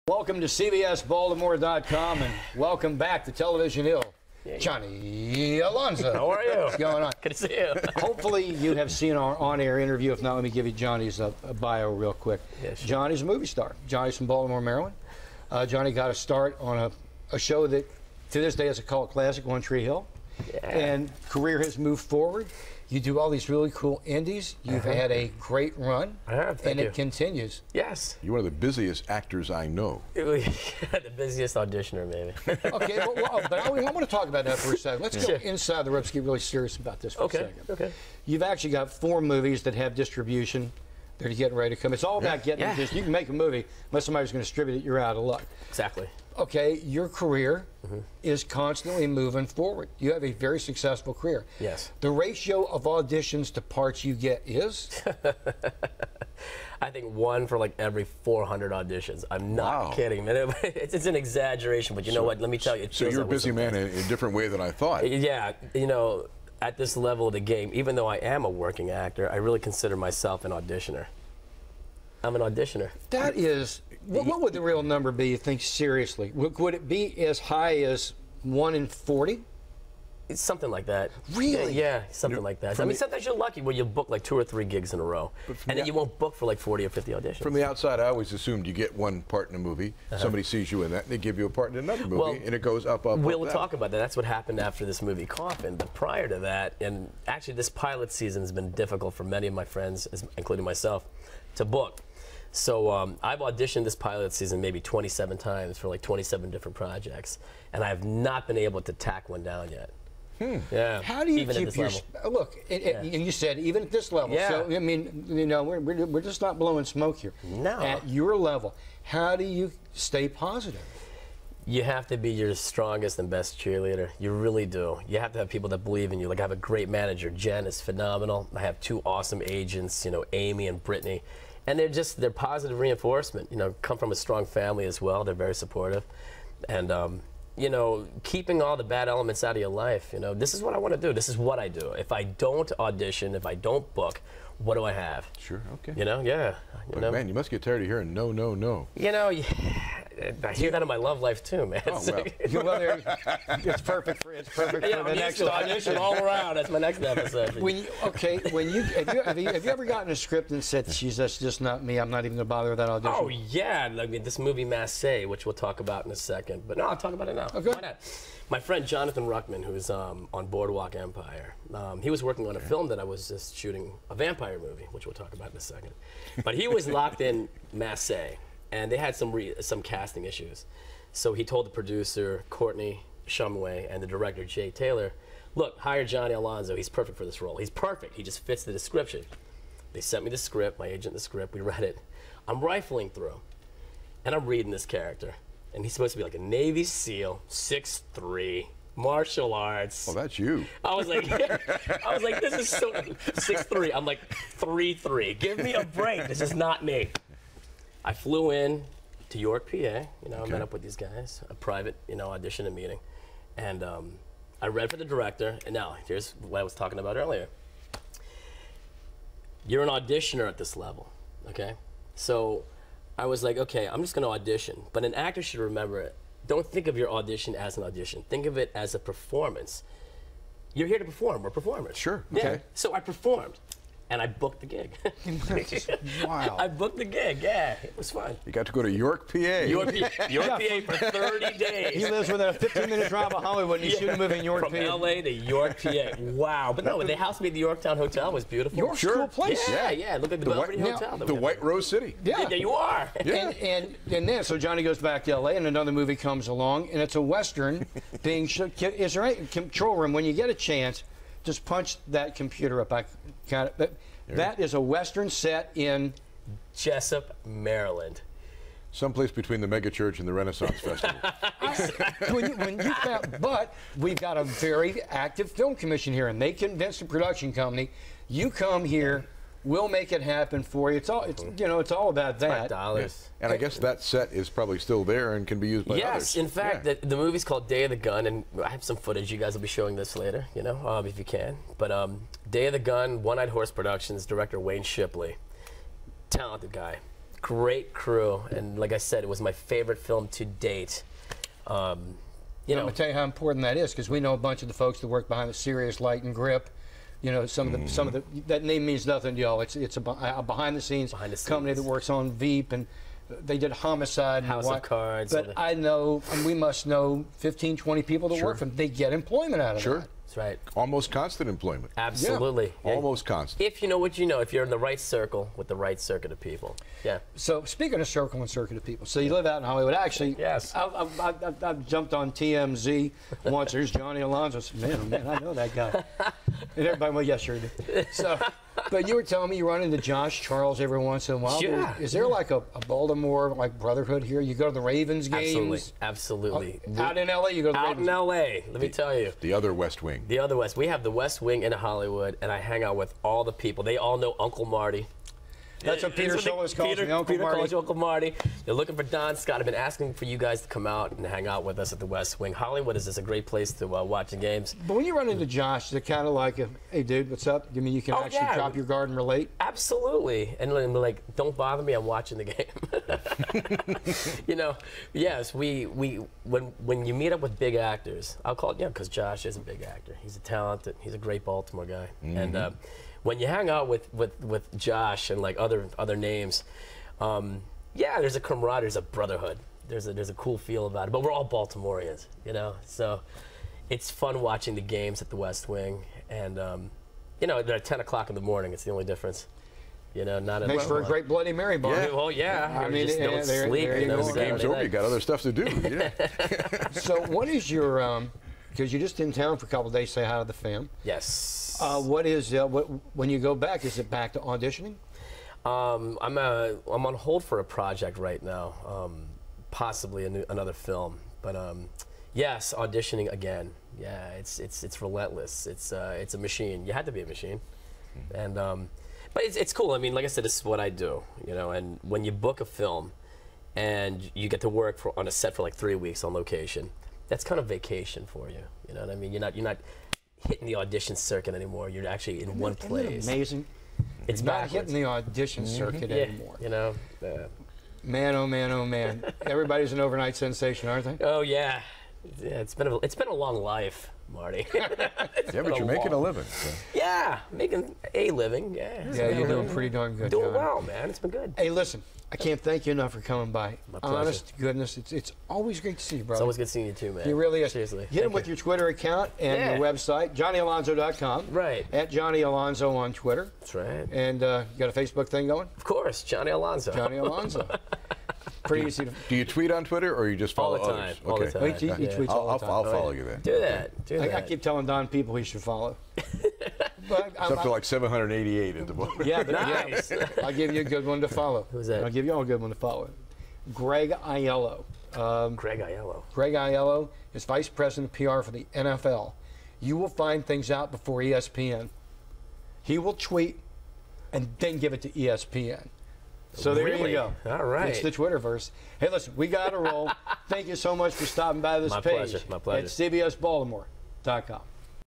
Welcome to CBSBaltimore.com and welcome back to Television Hill. Johnny Alonso. How are you? What's going on? Good to see you. Hopefully you have seen our on-air interview. If not, let me give you Johnny's bio real quick. Yeah, sure. Johnny's a movie star. Johnny's from Baltimore, Maryland. Johnny got a start on a show that to this day is a cult classic, One Tree Hill. Yeah. And career has moved forward. You do all these really cool indies. You've had a great run. I have, thank you. And it continues. Yes. You're one of the busiest actors I know. The busiest auditioner, maybe. Okay, but I want to talk about that for a second. Let's go inside the ropes, get really serious about this for a second. Okay. You've actually got 4 movies that have distribution that are getting ready to come. It's all about getting this. You can make a movie, unless somebody's going to distribute it, you're out of luck. Exactly. Okay, your career is constantly moving forward. You have a very successful career. Yes. The ratio of auditions to parts you get is? I think 1 for like every 400 auditions. I'm not kidding, man. It's an exaggeration, but you know what? Let me tell you. It so you're a busy man in a different way than I thought. Yeah, you know, at this level of the game, even though I am a working actor, I really consider myself an auditioner. I'm an auditioner. That is, what would the real number be, you think, seriously? Would it be as high as 1 in 40? It's something like that. Really? Yeah, something like that. I mean, sometimes you're lucky when you book like 2 or 3 gigs in a row, and then you won't book for like 40 or 50 auditions. From the outside, I always assumed you get one part in a movie, somebody sees you in that, and they give you a part in another movie, and it goes up, We'll talk about that. That's what happened after this movie, Coffin. But prior to that, and actually this pilot season has been difficult for many of my friends, including myself, to book. So I've auditioned this pilot season maybe 27 times for like 27 different projects, and I have not been able to tack one down yet. Yeah. How do you even keep at this your level. look? And you said even at this level. Yeah. So I mean, you know, we're just not blowing smoke here. No. At your level, how do you stay positive? You have to be your strongest and best cheerleader. You really do. You have to have people that believe in you. Like I have a great manager. Jen is phenomenal. I have 2 awesome agents. You know, Amy and Brittany. And they're positive reinforcement. You know, come from a strong family as well. They're very supportive, and you know, keeping all the bad elements out of your life. You know, this is what I want to do. This is what I do. If I don't audition, if I don't book, what do I have? Sure. Okay. You know, yeah. You know? Man, you must get tired of hearing no, no, no. You know, I hear that in my love life too, man. Oh, well. It's perfect for the next audition all around. That's my next episode. have you ever gotten a script and said, "Geez, that's just not me. I'm not even gonna bother with that audition"? Oh yeah, I mean this movie Marseille, which we'll talk about in a second. But no, I'll talk about it now. Okay. Why not? My friend Jonathan Ruckman, who's on Boardwalk Empire, he was working on a film that I was just shooting, a vampire movie, which we'll talk about in a second. But he was locked in Marseille, and they had some casting issues. So he told the producer, Courtney Shumway, and the director, Jay Taylor, look, hire Johnny Alonso. He's perfect for this role. He's perfect. He just fits the description. They sent me the script, my agent the script. We read it. I'm rifling through, and I'm reading this character. And he's supposed to be like a Navy SEAL, 6'3", martial arts. Oh, that's you. I was like, this is so 6'3". I'm like 3'3". Give me a break. This is not me. I flew in to York, PA. You know, I met up with these guys, a private, you know, audition and meeting, and I read for the director. And now here's what I was talking about earlier. You're an auditioner at this level, okay? So I was like, okay, I'm just going to audition. But an actor should remember it. Don't think of your audition as an audition. Think of it as a performance. You're here to perform. We're performers. Sure. Yeah. Okay. So I performed, and I booked the gig. Wow. I booked the gig. Yeah, it was fun. You got to go to York, PA. York, PA for 30 days. He lives within a 15-minute drive of Hollywood, and you shoot a movie in York, From PA. L.A. to York, PA. Wow. But no, they housed me at the Yorktown Hotel. It was beautiful. York's a cool place. Yeah. Look at the Belvedere Hotel. The White Rose City. Yeah. There you are. Yeah. And then, so Johnny goes back to L.A., and another movie comes along, and it's a Western being is there any control room? When you get a chance, just punch that computer up. I got it. But that is a Western set in Jessup, Maryland. Someplace between the mega church and the Renaissance Festival. But we've got a very active film commission here, and they convinced the production company, you come here, we'll make it happen for you. It's all about that. $5. And I guess that set is probably still there and can be used by others. Yes, in fact, the movie's called Day of the Gun, and I have some footage. You guys will be showing this later, you know, if you can. But Day of the Gun, One-Eyed Horse Productions, director Wayne Shipley, talented guy. great crew, and like I said, it was my favorite film to date. You know, I'm gonna tell you how important that is, because we know a bunch of the folks that work behind the Serious Light and Grip. You know, some of the that name means nothing to y'all. It's a behind the scenes company that works on Veep, and they did Homicide and House of Cards. But I know, and we must know 15, 20 people that work for them. They get employment out of that. That's right. Almost constant employment. Absolutely. Yeah. Almost constant. If you know what you know, if you're in the right circle with the right circuit of people. Yeah. So speaking of circle and circuit of people, so you live out in Hollywood. Actually, yes. I've jumped on TMZ once. There's Johnny Alonso. I said, man, oh man, I know that guy. And everybody went, yes, sure do. So, but you were telling me you run into Josh Charles every once in a while. Yeah. Is there like a Baltimore like brotherhood here? You go to the Ravens games? Absolutely. Out in LA, you go to the Ravens. Out in LA, let me tell you. The other West Wing. The other West. We have the West Wing in Hollywood, and I hang out with all the people. They all know Uncle Marty. That's what Peter Solis calls me, Uncle Marty. Calls you Uncle Marty. They're looking for Don Scott. I've been asking for you guys to come out and hang out with us at the West Wing. Hollywood is just a great place to watch the games. But when you run into Josh, is it kind of like, hey, dude, what's up? You mean you can actually drop your guard and relate? Absolutely. And like, don't bother me. I'm watching the game. You know, yes, when you meet up with big actors, I'll call it, because Josh is a big actor. He's a talented, he's a great Baltimore guy. And when you hang out with Josh and like other names, there's a camaraderie, there's a brotherhood, there's a cool feel about it. But we're all Baltimoreans, you know. So it's fun watching the games at the West Wing, and you know, they're at 10 o'clock in the morning. It's the only difference. You know, not at makes for a great Bloody Mary bar. Yeah. Well, yeah. I mean, just don't sleep. When the game's over, you got other stuff to do. Yeah. So what is your because you're just in town for a couple of days, say hi to the fam. Yes. What is when you go back? Is it back to auditioning? I'm on hold for a project right now, possibly another film. But yes, auditioning again. Yeah, it's relentless. It's a machine. You had to be a machine, and but it's cool. I mean, like I said, this is what I do. You know, and when you book a film, and you get to work on a set for like 3 weeks on location, that's kind of vacation for you. You know what I mean? You're not hitting the audition circuit anymore. You're actually in one place. Isn't it amazing? It's not hitting the audition circuit anymore. You know. Man, oh man, oh man! Everybody's an overnight sensation, aren't they? Oh yeah. Yeah, it's been a long life, Marty. Yeah, but you're making a living. So. Yeah, making a living. Yeah. Yeah, you're doing pretty darn good. Doing well, man. It's been good. Hey, listen, I can't thank you enough for coming by. My pleasure. Honest to goodness, it's always great to see you, brother. It's always good seeing you too, man. You really is. Seriously. Hit him with your Twitter account and your website, JohnnyAlonso.com. Right. At Johnny Alonso on Twitter. That's right. And you got a Facebook thing going? Of course, Johnny Alonso. Johnny Alonso. Pretty easy to. Do you tweet on Twitter or you just follow all the time? others? All the time. He tweets all the time. I'll follow you then. Do that. I keep telling Don people he should follow. But it's up to like 788 at the moment. Yeah, Nice. I'll give you a good one to follow. Who's that? I'll give you all a good one to follow. Greg Aiello. Greg Aiello. Greg Aiello is Vice President of PR for the NFL. You will find things out before ESPN. He will tweet and then give it to ESPN. So there you go. All right. It's the Twitterverse. Hey, listen, we got to roll. Thank you so much for stopping by this page. My pleasure. At CBSBaltimore.com.